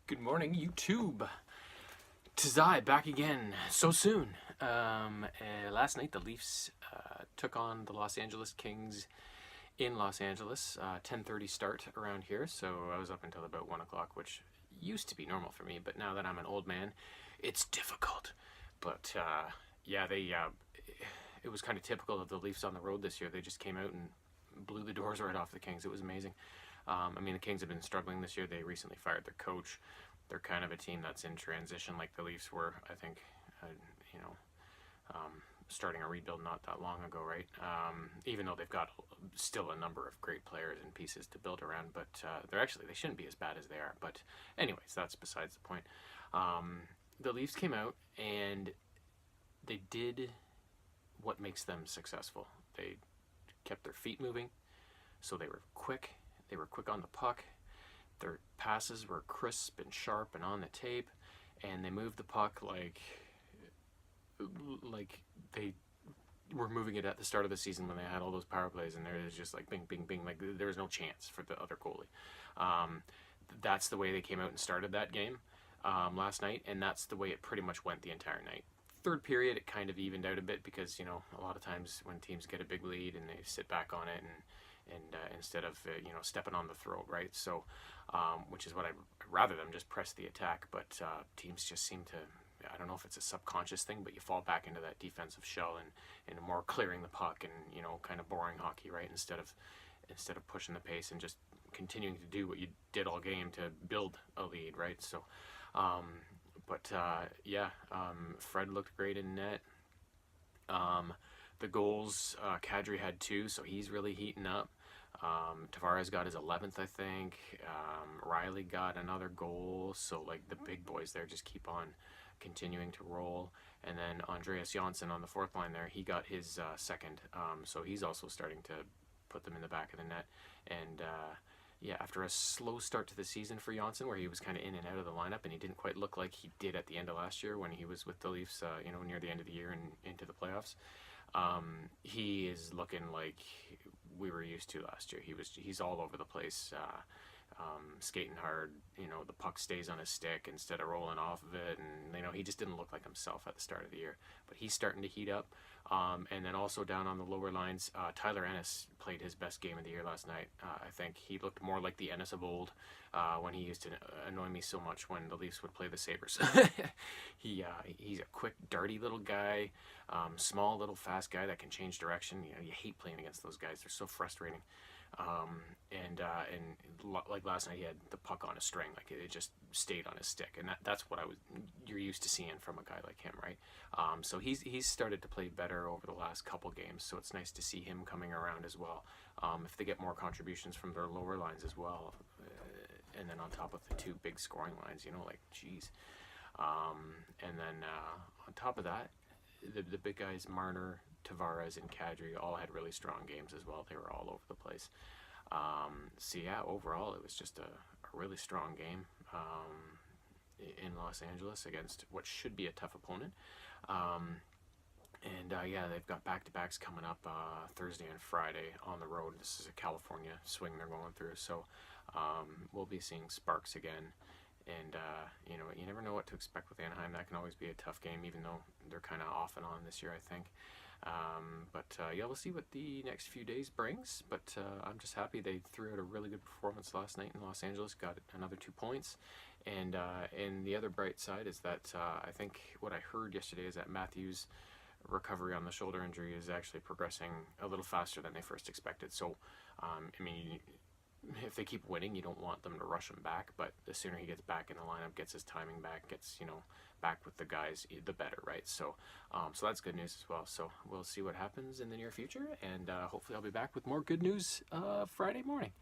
Good morning, YouTube. Tazai back again so soon. Last night the Leafs took on the Los Angeles Kings in Los Angeles. 10:30 start around here, so I was up until about 1 o'clock, which used to be normal for me, but now that I'm an old man, it's difficult. But yeah, it was kind of typical of the Leafs on the road this year. They just came out and blew the doors right off the Kings. It was amazing. The Kings have been struggling this year. They recently fired their coach. They're kind of a team that's in transition, like the Leafs were, I think, you know, starting a rebuild not that long ago, right? Even though they've got still a number of great players and pieces to build around, but they shouldn't be as bad as they are. But anyways, that's besides the point. The Leafs came out and they did what makes them successful. They kept their feet moving, so they were quick. They were quick on the puck. Their passes were crisp and sharp and on the tape, and they moved the puck like they were moving it at the start of the season when they had all those power plays, and there was just like bing, bing, bing, like there was no chance for the other goalie. That's the way they came out and started that game last night, and that's the way it pretty much went the entire night. Third period, it kind of evened out a bit because, a lot of times when teams get a big lead and they sit back on it and instead of stepping on the throat, right? So, which is what I'd rather them just press the attack, but teams just seem to, I don't know if it's a subconscious thing, but you fall back into that defensive shell and more clearing the puck and kind of boring hockey, right? Instead of pushing the pace and just continuing to do what you did all game to build a lead, right? So, Fred looked great in net. The goals, Kadri had 2, so he's really heating up. Tavares got his 11th, I think. Riley got another goal. So, the big boys there just keep on continuing to roll. And then Andreas Janssen on the fourth line there, he got his second. So he's also starting to put them in the back of the net. And, after a slow start to the season for Janssen, where he was kind of in and out of the lineup, and he didn't quite look like he did at the end of last year when he was with the Leafs, near the end of the year and into the playoffs. He is looking like we were used to last year. He's all over the place, skating hard. The puck stays on his stick instead of rolling off of it, and he just didn't look like himself at the start of the year. But he's starting to heat up. And then also down on the lower lines, Tyler Ennis played his best game of the year last night. I think he looked more like the Ennis of old when he used to annoy me so much when the Leafs would play the Sabres. He's a quick, darty little guy, small, little, fast guy that can change direction. You hate playing against those guys. They're so frustrating. Like last night, he had the puck on a string, like it just stayed on his stick, and that's what you're used to seeing from a guy like him, right? So he's started to play better over the last couple games, so it's nice to see him coming around as well. If they get more contributions from their lower lines as well, and then on top of the 2 big scoring lines, geez. And then on top of that, the big guys, Marner, Tavares, and Kadri all had really strong games as well. They were all over the place. Overall, it was just a really strong game in Los Angeles against what should be a tough opponent. They've got back-to-backs coming up Thursday and Friday on the road. This is a California swing they're going through, so we'll be seeing sparks again. And, you never know what to expect with Anaheim. That can always be a tough game, even though they're kind of off and on this year, I think. We'll see what the next few days brings. But I'm just happy they threw out a really good performance last night in Los Angeles, got another 2 points. And the other bright side is that I think what I heard yesterday is that Matthews' recovery on the shoulder injury is actually progressing a little faster than they first expected. So, if they keep winning, you don't want them to rush him back, but the sooner he gets back in the lineup, gets his timing back, gets, back with the guys, the better, right? So that's good news as well. So we'll see what happens in the near future, and hopefully I'll be back with more good news Friday morning.